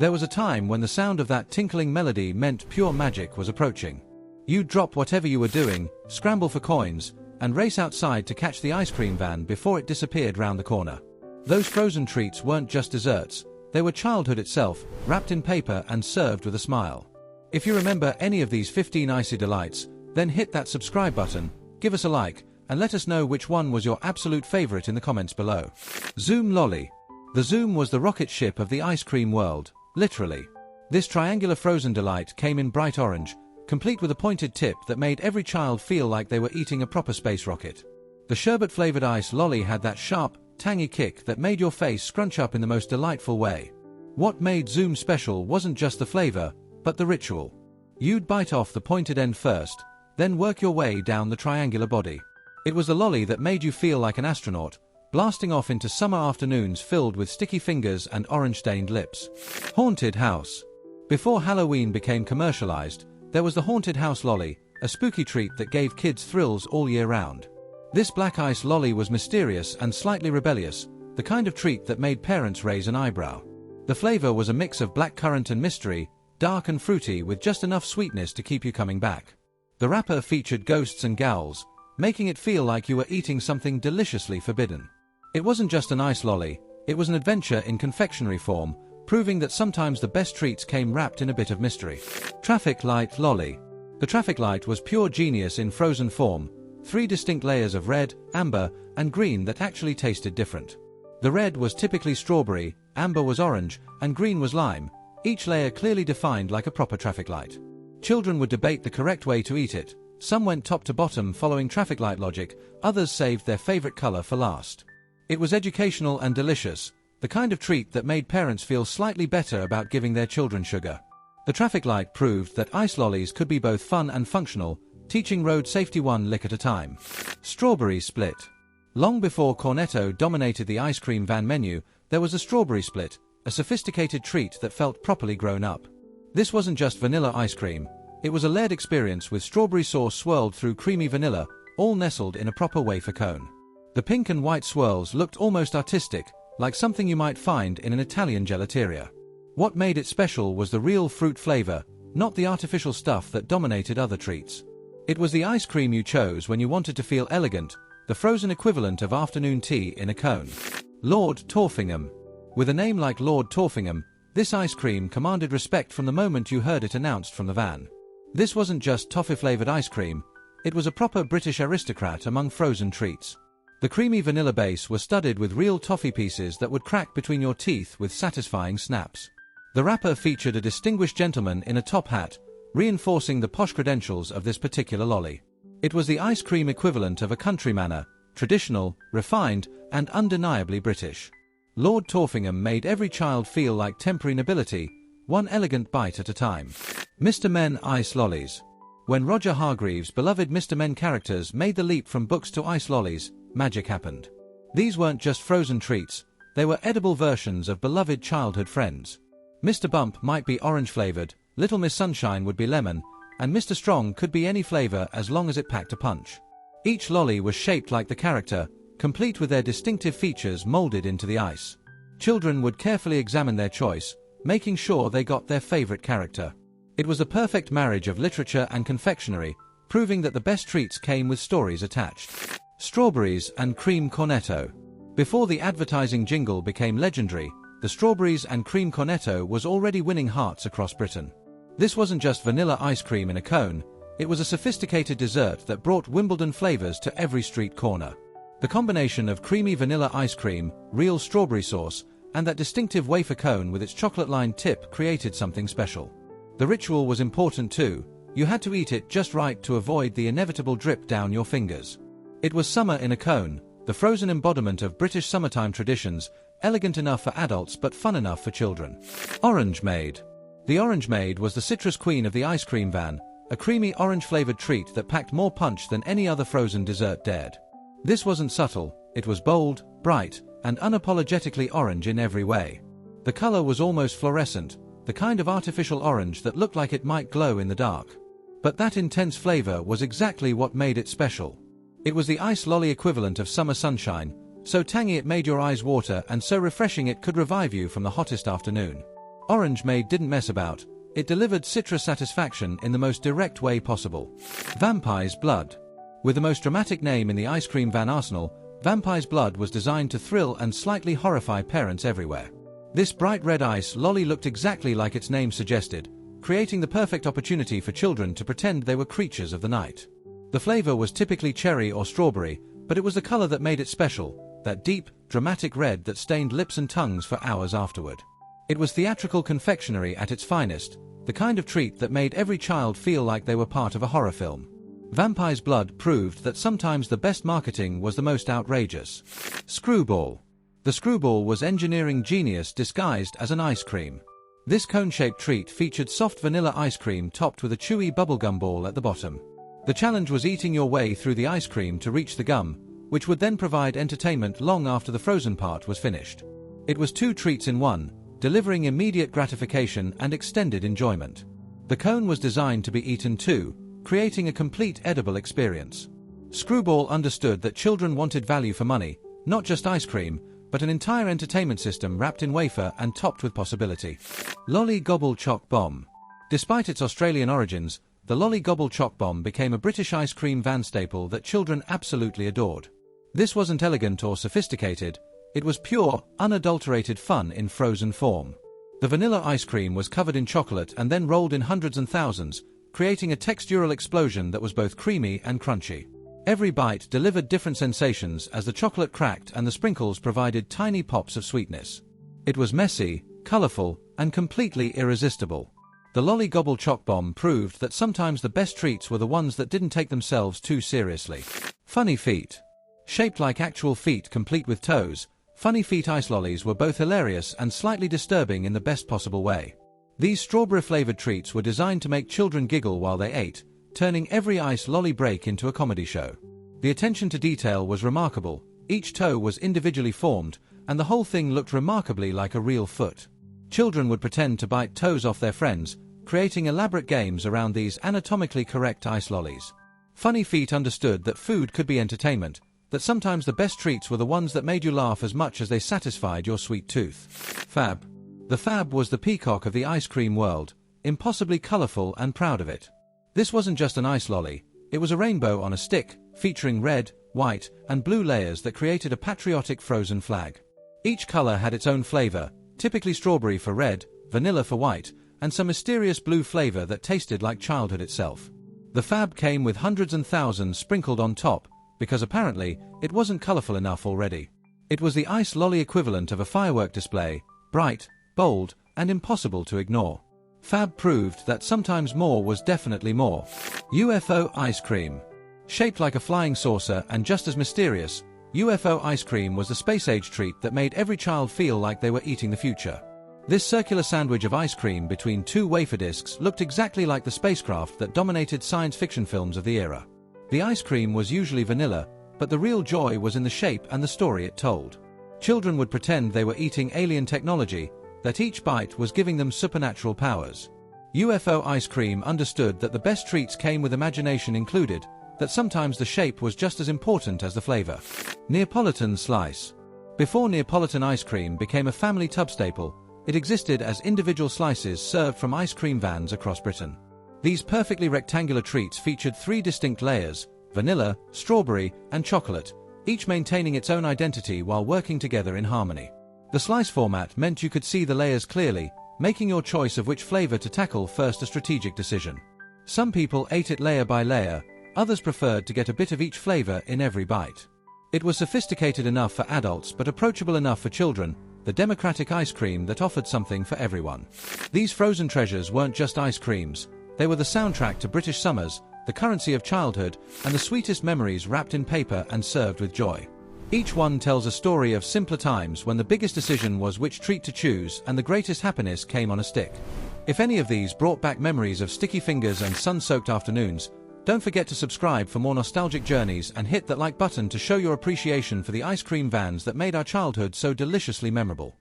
There was a time when the sound of that tinkling melody meant pure magic was approaching. You'd drop whatever you were doing, scramble for coins, and race outside to catch the ice cream van before it disappeared round the corner. Those frozen treats weren't just desserts, they were childhood itself, wrapped in paper and served with a smile. If you remember any of these 15 icy delights, then hit that subscribe button, give us a like, and let us know which one was your absolute favorite in the comments below. Zoom Lolly. The Zoom was the rocket ship of the ice cream world, literally. This triangular frozen delight came in bright orange, complete with a pointed tip that made every child feel like they were eating a proper space rocket. The sherbet-flavored ice lolly had that sharp, tangy kick that made your face scrunch up in the most delightful way. What made Zoom special wasn't just the flavor, but the ritual. You'd bite off the pointed end first, then work your way down the triangular body. It was the lolly that made you feel like an astronaut, blasting off into summer afternoons filled with sticky fingers and orange-stained lips. Haunted House. Before Halloween became commercialized, there was the Haunted House lolly, a spooky treat that gave kids thrills all year round. This black ice lolly was mysterious and slightly rebellious, the kind of treat that made parents raise an eyebrow. The flavor was a mix of blackcurrant and mystery, dark and fruity with just enough sweetness to keep you coming back. The wrapper featured ghosts and ghouls, making it feel like you were eating something deliciously forbidden. It wasn't just an ice lolly, it was an adventure in confectionery form, proving that sometimes the best treats came wrapped in a bit of mystery. Traffic Light Lolly. The traffic light was pure genius in frozen form, 3 distinct layers of red, amber, and green that actually tasted different. The red was typically strawberry, amber was orange, and green was lime, each layer clearly defined like a proper traffic light. Children would debate the correct way to eat it. Some went top to bottom following traffic light logic, others saved their favorite color for last. It was educational and delicious, the kind of treat that made parents feel slightly better about giving their children sugar. The traffic light proved that ice lollies could be both fun and functional, teaching road safety one lick at a time. Strawberry Split. Long before Cornetto dominated the ice cream van menu, there was a strawberry split, a sophisticated treat that felt properly grown up. This wasn't just vanilla ice cream, it was a layered experience with strawberry sauce swirled through creamy vanilla, all nestled in a proper wafer cone. The pink and white swirls looked almost artistic, like something you might find in an Italian gelateria. What made it special was the real fruit flavor, not the artificial stuff that dominated other treats. It was the ice cream you chose when you wanted to feel elegant, the frozen equivalent of afternoon tea in a cone. Lord Torfingham. With a name like Lord Torfingham, this ice cream commanded respect from the moment you heard it announced from the van. This wasn't just toffee-flavored ice cream, it was a proper British aristocrat among frozen treats. The creamy vanilla base was studded with real toffee pieces that would crack between your teeth with satisfying snaps. The wrapper featured a distinguished gentleman in a top hat, reinforcing the posh credentials of this particular lolly. It was the ice cream equivalent of a country manor, traditional, refined, and undeniably British. Lord Torfingham made every child feel like temporary nobility, one elegant bite at a time. Mr. Men Ice Lollies. When Roger Hargreaves' beloved Mr. Men characters made the leap from books to ice lollies, magic happened. These weren't just frozen treats, they were edible versions of beloved childhood friends. Mr. Bump might be orange-flavored, Little Miss Sunshine would be lemon, and Mr. Strong could be any flavor as long as it packed a punch. Each lolly was shaped like the character, complete with their distinctive features molded into the ice. Children would carefully examine their choice, making sure they got their favorite character. It was a perfect marriage of literature and confectionery, proving that the best treats came with stories attached. Strawberries and Cream Cornetto. Before the advertising jingle became legendary, the Strawberries and Cream Cornetto was already winning hearts across Britain. This wasn't just vanilla ice cream in a cone, it was a sophisticated dessert that brought Wimbledon flavors to every street corner. The combination of creamy vanilla ice cream, real strawberry sauce, and that distinctive wafer cone with its chocolate-lined tip created something special. The ritual was important too, you had to eat it just right to avoid the inevitable drip down your fingers. It was summer in a cone, the frozen embodiment of British summertime traditions, elegant enough for adults but fun enough for children. Orange Maid. The Orange Maid was the citrus queen of the ice cream van, a creamy orange-flavored treat that packed more punch than any other frozen dessert dared. This wasn't subtle, it was bold, bright, and unapologetically orange in every way. The color was almost fluorescent, the kind of artificial orange that looked like it might glow in the dark. But that intense flavor was exactly what made it special. It was the ice lolly equivalent of summer sunshine, so tangy it made your eyes water and so refreshing it could revive you from the hottest afternoon. Orange Maid didn't mess about. It delivered citrus satisfaction in the most direct way possible. Vampire's Blood. With the most dramatic name in the ice cream van arsenal, Vampire's Blood was designed to thrill and slightly horrify parents everywhere. This bright red ice lolly looked exactly like its name suggested, creating the perfect opportunity for children to pretend they were creatures of the night. The flavor was typically cherry or strawberry, but it was the color that made it special, that deep, dramatic red that stained lips and tongues for hours afterward. It was theatrical confectionery at its finest, the kind of treat that made every child feel like they were part of a horror film. Vampire's Blood proved that sometimes the best marketing was the most outrageous. Screwball. The Screwball was engineering genius disguised as an ice cream. This cone-shaped treat featured soft vanilla ice cream topped with a chewy bubblegum ball at the bottom. The challenge was eating your way through the ice cream to reach the gum, which would then provide entertainment long after the frozen part was finished. It was 2 treats in one, delivering immediate gratification and extended enjoyment. The cone was designed to be eaten too, creating a complete edible experience. Screwball understood that children wanted value for money, not just ice cream, but an entire entertainment system wrapped in wafer and topped with possibility. Lolligobble Choc Bomb. Despite its Australian origins, the Lolligobble Choc Bomb became a British ice cream van staple that children absolutely adored. This wasn't elegant or sophisticated, it was pure, unadulterated fun in frozen form. The vanilla ice cream was covered in chocolate and then rolled in hundreds and thousands, creating a textural explosion that was both creamy and crunchy. Every bite delivered different sensations as the chocolate cracked and the sprinkles provided tiny pops of sweetness. It was messy, colorful, and completely irresistible. The Lolligobble Choc Bomb proved that sometimes the best treats were the ones that didn't take themselves too seriously. Funny Feet. Shaped like actual feet complete with toes, Funny Feet Ice Lollies were both hilarious and slightly disturbing in the best possible way. These strawberry-flavored treats were designed to make children giggle while they ate, turning every ice lolly break into a comedy show. The attention to detail was remarkable, each toe was individually formed, and the whole thing looked remarkably like a real foot. Children would pretend to bite toes off their friends, creating elaborate games around these anatomically correct ice lollies. Funny Feet understood that food could be entertainment, that sometimes the best treats were the ones that made you laugh as much as they satisfied your sweet tooth. Fab. The Fab was the peacock of the ice cream world, impossibly colorful and proud of it. This wasn't just an ice lolly, it was a rainbow on a stick, featuring red, white, and blue layers that created a patriotic frozen flag. Each color had its own flavor, typically strawberry for red, vanilla for white, and some mysterious blue flavor that tasted like childhood itself. The Fab came with hundreds and thousands sprinkled on top, because apparently, it wasn't colorful enough already. It was the ice lolly equivalent of a firework display, bright, bold, and impossible to ignore. Fab proved that sometimes more was definitely more. UFO Ice Cream. Shaped like a flying saucer and just as mysterious, UFO Ice Cream was the space-age treat that made every child feel like they were eating the future. This circular sandwich of ice cream between 2 wafer discs looked exactly like the spacecraft that dominated science fiction films of the era. The ice cream was usually vanilla, but the real joy was in the shape and the story it told. Children would pretend they were eating alien technology, that each bite was giving them supernatural powers. UFO Ice Cream understood that the best treats came with imagination included, that sometimes the shape was just as important as the flavor. Neapolitan Slice. Before Neapolitan ice cream became a family tub staple, it existed as individual slices served from ice cream vans across Britain. These perfectly rectangular treats featured 3 distinct layers, vanilla, strawberry, and chocolate, each maintaining its own identity while working together in harmony. The slice format meant you could see the layers clearly, making your choice of which flavor to tackle first a strategic decision. Some people ate it layer by layer, others preferred to get a bit of each flavor in every bite. It was sophisticated enough for adults but approachable enough for children, the democratic ice cream that offered something for everyone. These frozen treasures weren't just ice creams, they were the soundtrack to British summers, the currency of childhood, and the sweetest memories wrapped in paper and served with joy. Each one tells a story of simpler times when the biggest decision was which treat to choose and the greatest happiness came on a stick. If any of these brought back memories of sticky fingers and sun-soaked afternoons, don't forget to subscribe for more nostalgic journeys and hit that like button to show your appreciation for the ice cream vans that made our childhood so deliciously memorable.